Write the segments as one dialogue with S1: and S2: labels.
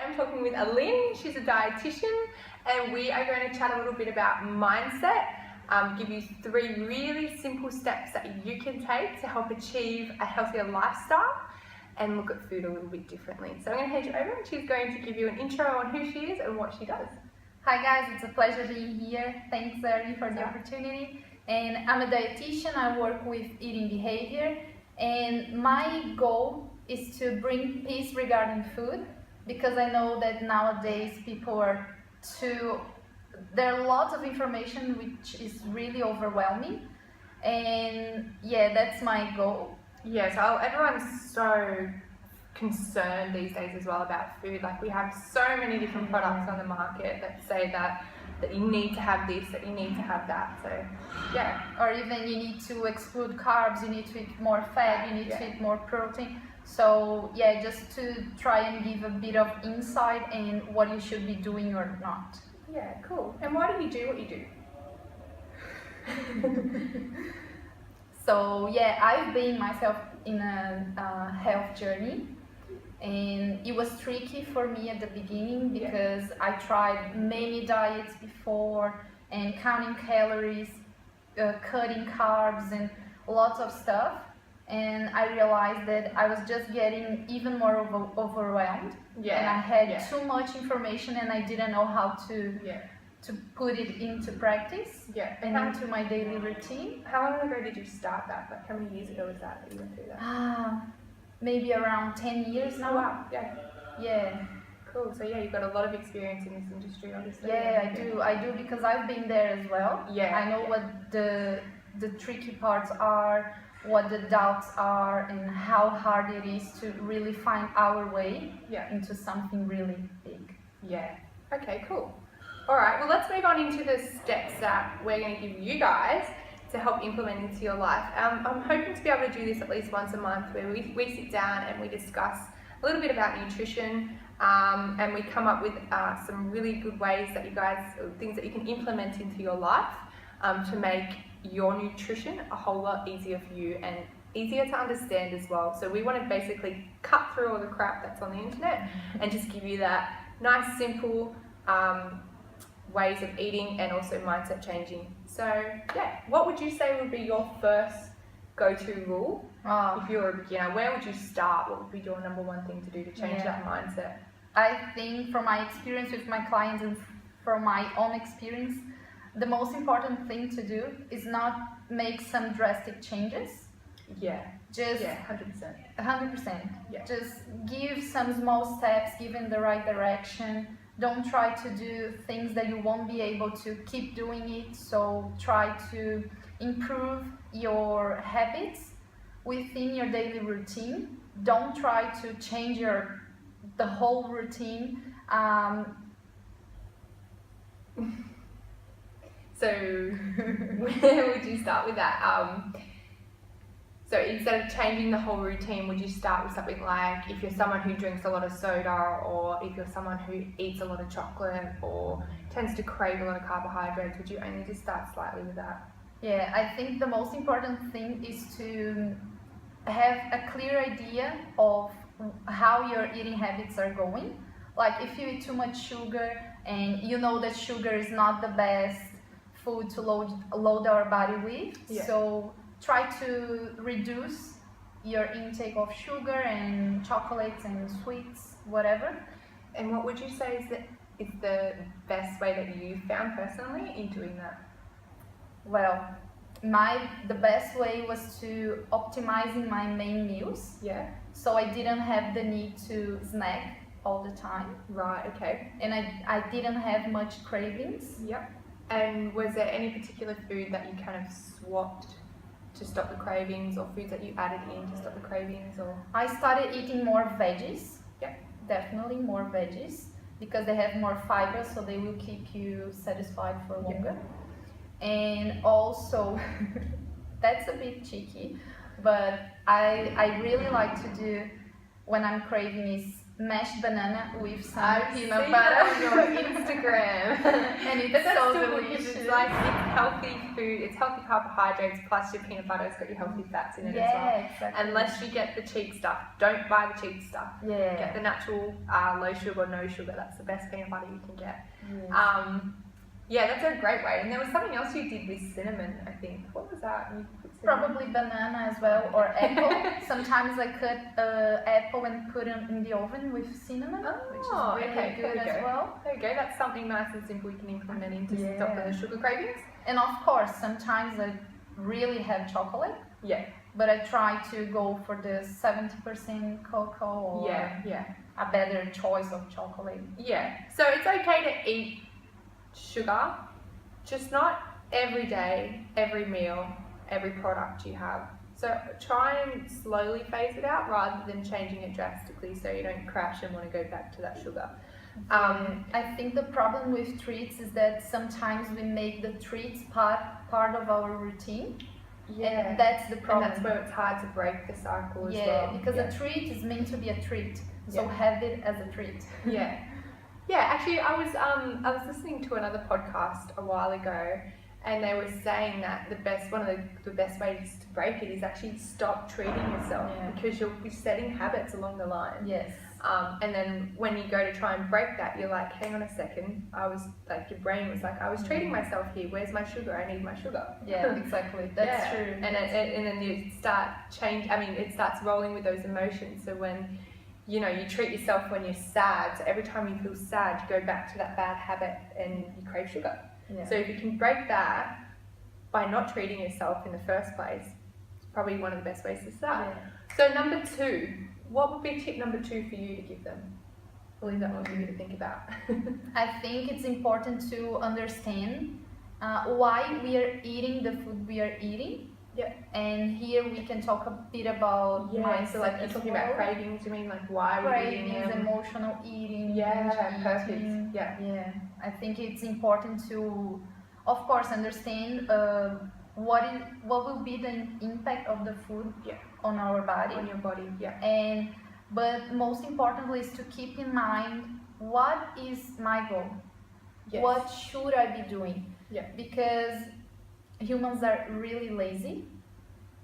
S1: I'm talking with Alin. She's a dietitian, and we are going to chat a little bit about mindset, give you 3 really simple steps that you can take to help achieve a healthier lifestyle and look at food a little bit differently. So I'm going to hand you over, and she's going to give you an intro on who she is and what she does.
S2: Hi guys, it's a pleasure being here. Thanks Alin for the opportunity. And I'm a dietitian. I work with eating behavior, and my goal is to bring peace regarding food, because I know that nowadays people are there are lots of information which is really overwhelming, and yeah, that's my goal.
S1: Yeah, so everyone's so concerned these days as well about food. Like, we have so many different products on the market that say that you need to have this, that you need to have that. So yeah,
S2: or even you need to exclude carbs, you need to eat more fat, you need to eat more protein. So yeah, just to try and give a bit of insight in what you should be doing or not.
S1: Yeah, cool. And why do you do what you do?
S2: So yeah, I've been myself in a health journey, and it was tricky for me at the beginning because I tried many diets before, and counting calories, cutting carbs, and lots of stuff. And I realized that I was just getting even more overwhelmed, and I had too much information, and I didn't know how to put it into practice and into my daily routine.
S1: How long ago did you start that? Like, how many years ago was that you went through that?
S2: Maybe around 10 years now.
S1: Oh, wow,
S2: Yeah.
S1: Cool. So yeah, you've got a lot of experience in this industry, obviously.
S2: Yeah, I do because I've been there as well.
S1: Yeah.
S2: I know what the tricky parts are, what the doubts are, and how hard it is to really find our way into something really big.
S1: Yeah. Okay, cool. All right, well, let's move on into the steps that we're going to give you guys to help implement into your life. I'm hoping to be able to do this at least once a month, where we sit down and we discuss a little bit about nutrition, and we come up with some really good ways that you guys, things that you can implement into your life to make your nutrition a whole lot easier for you and easier to understand as well. So we want to basically cut through all the crap that's on the internet and just give you that nice, simple ways of eating and also mindset changing. So yeah, what would you say would be your first go-to rule if you're a beginner? Where would you start? What would be your number one thing to do to change that mindset?
S2: I think from my experience with my clients and from my own experience, the most important thing to do is not make some drastic changes. Just 100%. 100%. Just give some small steps, give in the right direction. Don't try to do things that you won't be able to keep doing it. So try to improve your habits within your daily routine. Don't try to change the whole routine.
S1: So where would you start with that? So instead of changing the whole routine, would you start with something like, if you're someone who drinks a lot of soda, or if you're someone who eats a lot of chocolate or tends to crave a lot of carbohydrates, would you only just start slightly with that?
S2: Yeah, I think the most important thing is to have a clear idea of how your eating habits are going. Like, if you eat too much sugar and you know that sugar is not the best food to load our body with, so try to reduce your intake of sugar and chocolates and sweets, whatever.
S1: And what would you say is the best way that you found personally in doing that?
S2: Well, the best way was to optimizing my main meals. So I didn't have the need to snack all the time.
S1: Right, okay.
S2: And I didn't have much cravings.
S1: And was there any particular food that you kind of swapped to stop the cravings, or foods that you added in to stop the cravings? Or
S2: I started eating more veggies. Definitely more veggies, because they have more fiber, so they will keep you satisfied for longer. And also, that's a bit cheeky, but I really like to do when I'm craving is mashed banana with some
S1: I've
S2: peanut
S1: seen
S2: butter
S1: that on your Instagram.
S2: and it's
S1: But that's
S2: so
S1: still good.
S2: delicious.
S1: It's like it's healthy food, it's healthy carbohydrates plus your peanut butter's got your healthy fats in it as well.
S2: Exactly.
S1: Unless you get the cheap stuff, don't buy the cheap stuff.
S2: Yeah.
S1: Get the natural low sugar, no sugar. That's the best peanut butter you can get.
S2: Yes.
S1: Yeah, that's a great way. And there was something else you did with cinnamon, I think. What was that? You put cinnamon?
S2: Probably banana as well, or apple. Sometimes I cut apple and put it in the oven with cinnamon, which is really good as well.
S1: There you go. That's something nice and simple you can implement into stop the sugar cravings.
S2: And of course, sometimes I really have chocolate.
S1: Yeah.
S2: But I try to go for the 70% cocoa or a better choice of chocolate.
S1: Yeah. So it's okay to eat sugar, just not every day, every meal, every product you have. So try and slowly phase it out rather than changing it drastically so you don't crash and want to go back to that sugar.
S2: I think the problem with treats is that sometimes we make the treats part of our routine.
S1: Yeah,
S2: and that's the problem.
S1: And that's where it's hard to break the cycle as well.
S2: Yeah, because a treat is meant to be a treat, so have it as a treat.
S1: Yeah. Yeah, actually, I was listening to another podcast a while ago, and they were saying that one of the best ways to break it is actually stop treating yourself because you'll be setting habits along the line.
S2: Yes.
S1: And then when you go to try and break that, you're like, hang on a second. Your brain was like, I was treating myself here. Where's my sugar? I need my sugar.
S2: Yeah, exactly. That's true.
S1: And then you start it starts rolling with those emotions. So when you treat yourself when you're sad. So every time you feel sad, you go back to that bad habit and you crave sugar. Yeah. So if you can break that by not treating yourself in the first place, it's probably one of the best ways to start. Yeah. So number 2, what would be tip number 2 for you to give them? I'll leave that one for you to think about.
S2: I think it's important to understand why we are eating the food we are eating.
S1: Yeah.
S2: And here we can talk a bit about mindset.
S1: So like you're talking about cravings, you mean like why we're eating them?
S2: Cravings, emotional eating.
S1: Yeah, perfect.
S2: Yeah. I think it's important to, of course, understand what will be the impact of the food on our body.
S1: On your body, yeah.
S2: But most importantly is to keep in mind what is my goal. Yes. What should I be doing?
S1: Yeah.
S2: Because humans are really lazy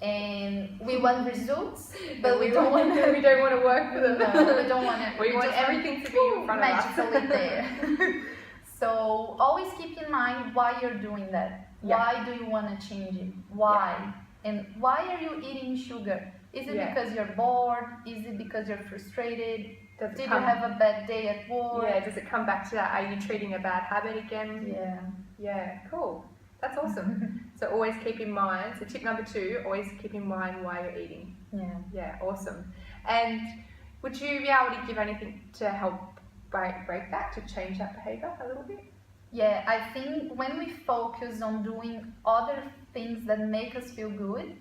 S2: and we want results, but we don't want to.
S1: We don't want to work for them.
S2: No, we don't want to.
S1: We want everything to be in front of us.
S2: Magically there. So always keep in mind why you're doing that. Yeah. Why do you want to change it? Why? Yeah. And why are you eating sugar? Is it because you're bored? Is it because you're frustrated? Did you have a bad day at work?
S1: Yeah. Does it come back to that? Are you treating a bad habit again?
S2: Yeah.
S1: Yeah. Cool. That's awesome. So always keep in mind, so tip number 2, always keep in mind why you're eating.
S2: Yeah.
S1: Yeah, awesome. And would you be able to give anything to help break that, to change that behaviour a little bit?
S2: Yeah, I think when we focus on doing other things that make us feel good,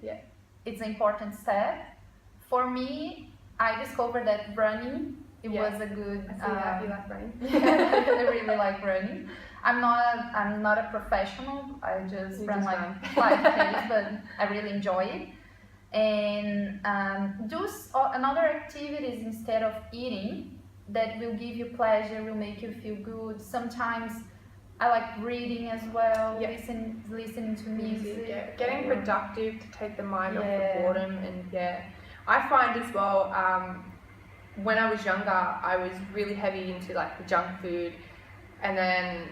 S2: it's an important step. For me, I discovered that running, it was a good...
S1: I see that, you like running.
S2: I really like running. I'm not a professional. I just run like 5Ks, but I really enjoy it. And do another activities instead of eating that will give you pleasure, will make you feel good. Sometimes I like reading as well, listening to music.
S1: Yeah. Getting productive to take the mind off the boredom, and I find as well. When I was younger, I was really heavy into like the junk food, and then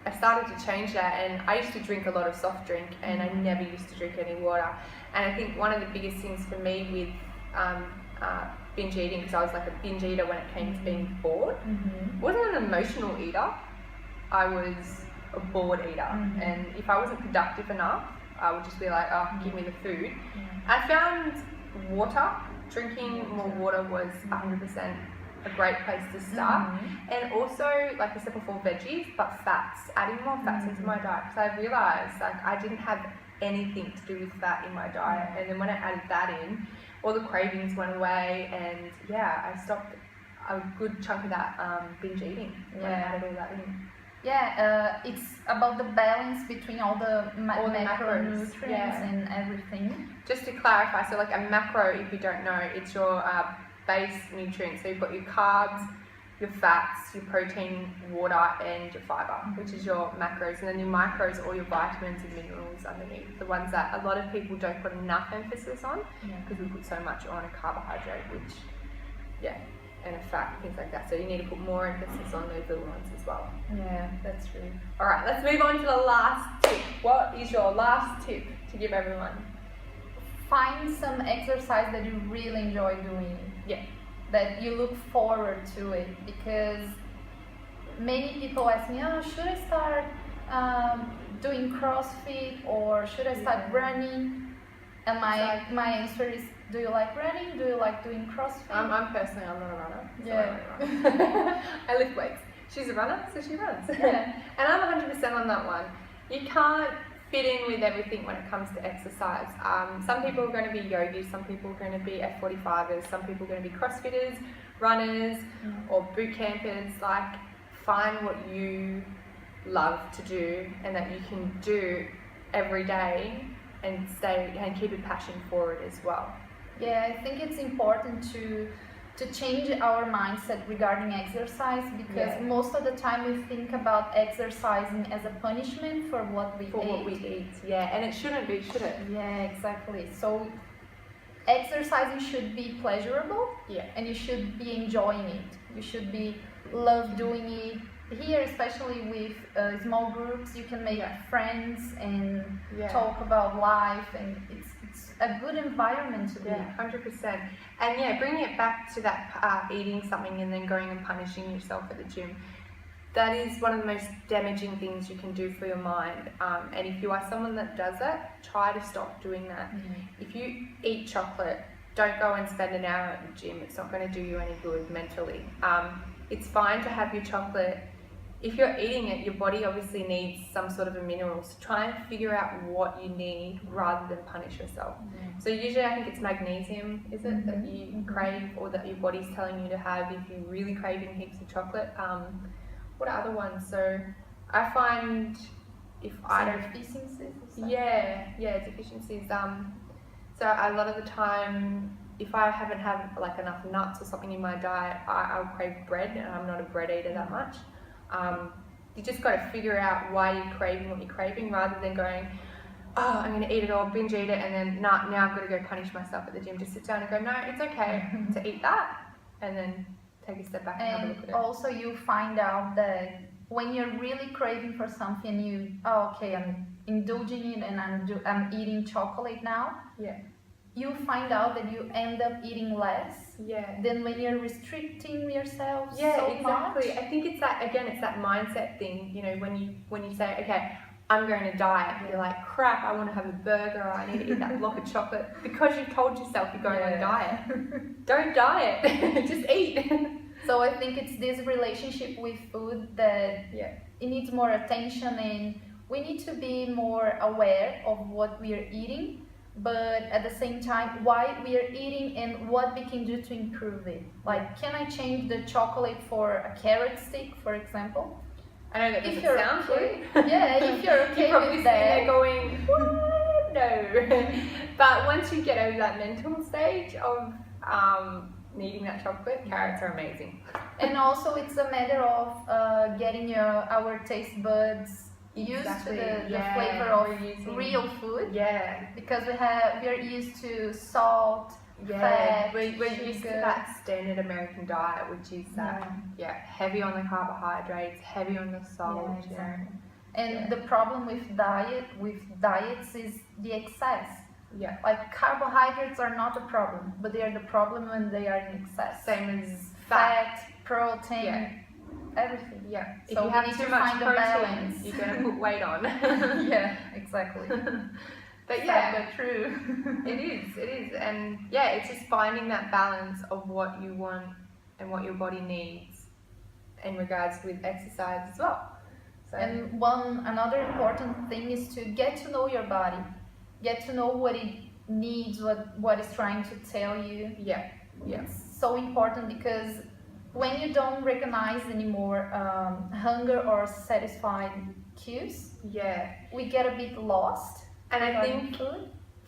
S1: I started to change that, and I used to drink a lot of soft drink, and I never used to drink any water. And I think one of the biggest things for me with binge eating, because I was like a binge eater when it came to being bored, wasn't an emotional eater. I was a bored eater, and if I wasn't productive enough, I would just be like, oh, give me the food. I found drinking more water was 100% a great place to start. And also, like I said before, veggies, but fats, adding more fats into my diet, because I realised like I didn't have anything to do with fat in my diet, and then when I added that in, all the cravings went away, and I stopped a good chunk of that binge eating when I added all that in.
S2: It's about the balance between all the macronutrients and everything.
S1: Just to clarify, so like a macro, if you don't know, it's your base nutrients. So you've got your carbs, your fats, your protein, water, and your fiber, which is your macros, and then your micros, all your vitamins and minerals underneath, the ones that a lot of people don't put enough emphasis on, because we put so much on a carbohydrate, which, and a fat, things like that. So you need to put more emphasis on those little ones as well.
S2: Yeah, that's true.
S1: All right, let's move on to the last tip. What is your last tip to give everyone?
S2: Find some exercise that you really enjoy doing.
S1: Yeah.
S2: That you look forward to it, because many people ask me, oh, should I start doing CrossFit or should I start running? And my answer is, do you like running? Do you like doing CrossFit?
S1: I'm personally, I'm not a runner. So
S2: Yeah.
S1: I lift weights. She's a runner, so she runs.
S2: Yeah.
S1: And I'm 100% on that one. You can't fit in with everything when it comes to exercise. Some people are going to be yogis, some people are going to be F45ers, some people are going to be CrossFitters, runners, or boot campers. Like, find what you love to do and that you can do every day and stay and keep a passion for it as well.
S2: Yeah, I think it's important to change our mindset regarding exercise, because most of the time we think about exercising as a punishment for what we eat.
S1: And it shouldn't be, should it?
S2: Yeah, exactly. So exercising should be pleasurable, and you should be enjoying it. You should be love doing it. Here, especially with small groups, you can make friends and talk about life, and it's a good environment to be.
S1: 100%. And bringing it back to that eating something and then going and punishing yourself at the gym, that is one of the most damaging things you can do for your mind. And if you are someone that does that, try to stop doing that. If you eat chocolate, don't go and spend an hour at the gym. It's not going to do you any good mentally. It's fine to have your chocolate. If you're eating it, your body obviously needs some sort of a mineral. So try and figure out what you need rather than punish yourself. So usually I think it's magnesium, is it, that you crave, or that your body's telling you to have if you're really craving heaps of chocolate. What are other ones? So I find if I don't...
S2: deficiencies?
S1: Deficiencies. So a lot of the time, if I haven't had like enough nuts or something in my diet, I'll crave bread, and I'm not a bread eater that much. You just got to figure out why you're craving what you're craving, rather than going, oh, I'm going to eat it all, binge eat it, and then now I've got to go punish myself at the gym. Just sit down and go, no, it's okay to eat that, and then take a step back and have a look at it.
S2: Also, you find out that when you're really craving for something, I'm indulging it and I'm eating chocolate now. You find out that you end up eating less than when you're restricting yourself so much.
S1: I think it's that mindset thing. You know, when you say, okay, I'm going to diet, you're like, crap, I want to have a burger, or I need to eat that block of chocolate, because you've told yourself you're going on a diet. Don't diet, just eat.
S2: So I think it's this relationship with food that it needs more attention, and we need to be more aware of what we are eating, but at the same time, why we are eating and what we can do to improve it. Like, can I change the chocolate for a carrot stick, for example?
S1: I know that doesn't sound good.
S2: If you're okay
S1: you're probably
S2: with that.
S1: They're going, what? No. But once you get over that mental stage of needing that chocolate, carrots are amazing.
S2: And also, it's a matter of getting our taste buds used to the flavor of real food. Because we are used to salt, fat,
S1: we're used to that standard American diet, which is heavy on the carbohydrates, heavy on the salt.
S2: And the problem with diets is the excess. Like, carbohydrates are not a problem, but they are the problem when they are in excess.
S1: Same as
S2: fat, protein, everything.
S1: If
S2: so
S1: you have too much
S2: protein,
S1: you're going to put weight on.
S2: Exactly.
S1: But
S2: but true.
S1: It is. And it's just finding that balance of what you want and what your body needs in regards with exercise as well. So,
S2: and another important thing is to get to know your body. Get to know what it needs, what it's trying to tell you. It's so important, because when you don't recognize anymore hunger or satisfied cues, we get a bit lost.
S1: And I think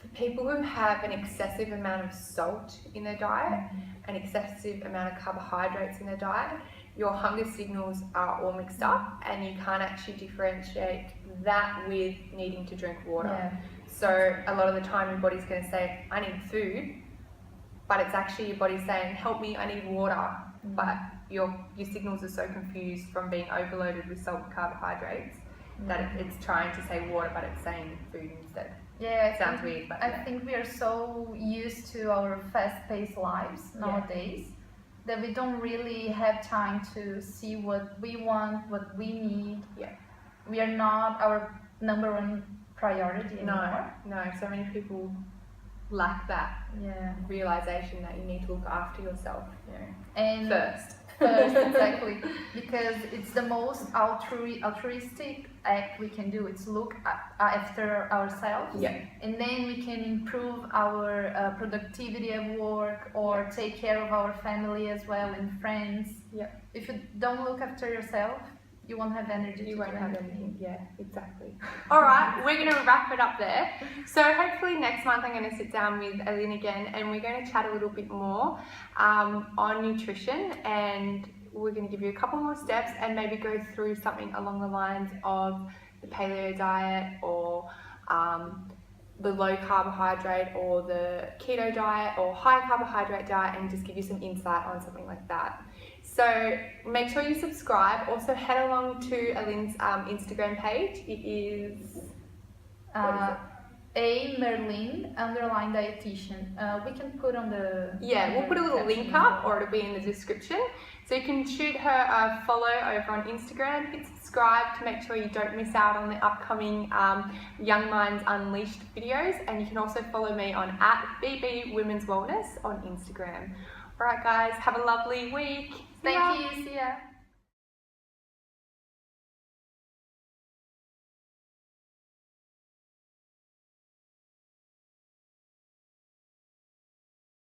S1: For people who have an excessive amount of salt in their diet, an excessive amount of carbohydrates in their diet, your hunger signals are all mixed up and you can't actually differentiate that with needing to drink water.
S2: Yeah.
S1: So a lot of the time your body's going to say, I need food, but it's actually your body saying, help me, I need water. But your signals are so confused from being overloaded with salt and carbohydrates that it's trying to say water, but it's saying food instead.
S2: Yeah,
S1: It sounds weird, but
S2: I think we are so used to our fast-paced lives nowadays that we don't really have time to see what we want, what we need.
S1: Yeah.
S2: We are not our number one priority anymore.
S1: No, so many people lack that realization that you need to look after yourself,
S2: And
S1: first,
S2: exactly, because it's the most altruistic act we can do. It's look after ourselves, and then we can improve our productivity at work or take care of our family as well and friends. If you don't look after yourself, you won't have energy.
S1: You won't have anything. Yeah, exactly. All right, we're going to wrap it up there. So hopefully next month I'm going to sit down with Alin again and we're going to chat a little bit more on nutrition, and we're going to give you a couple more steps and maybe go through something along the lines of the paleo diet or the low carbohydrate or the keto diet or high carbohydrate diet, and just give you some insight on something like that. So make sure you subscribe. Also head along to Alin's Instagram page. It is
S2: A Merlin _dietitian. We can put on the
S1: we'll put a little link up, or it'll be in the description. So you can shoot her a follow over on Instagram, hit subscribe to make sure you don't miss out on the upcoming Young Minds Unleashed videos, and you can also follow me on @BB Women's Wellness on Instagram. Alright guys, have a lovely week.
S2: Thank you, see ya.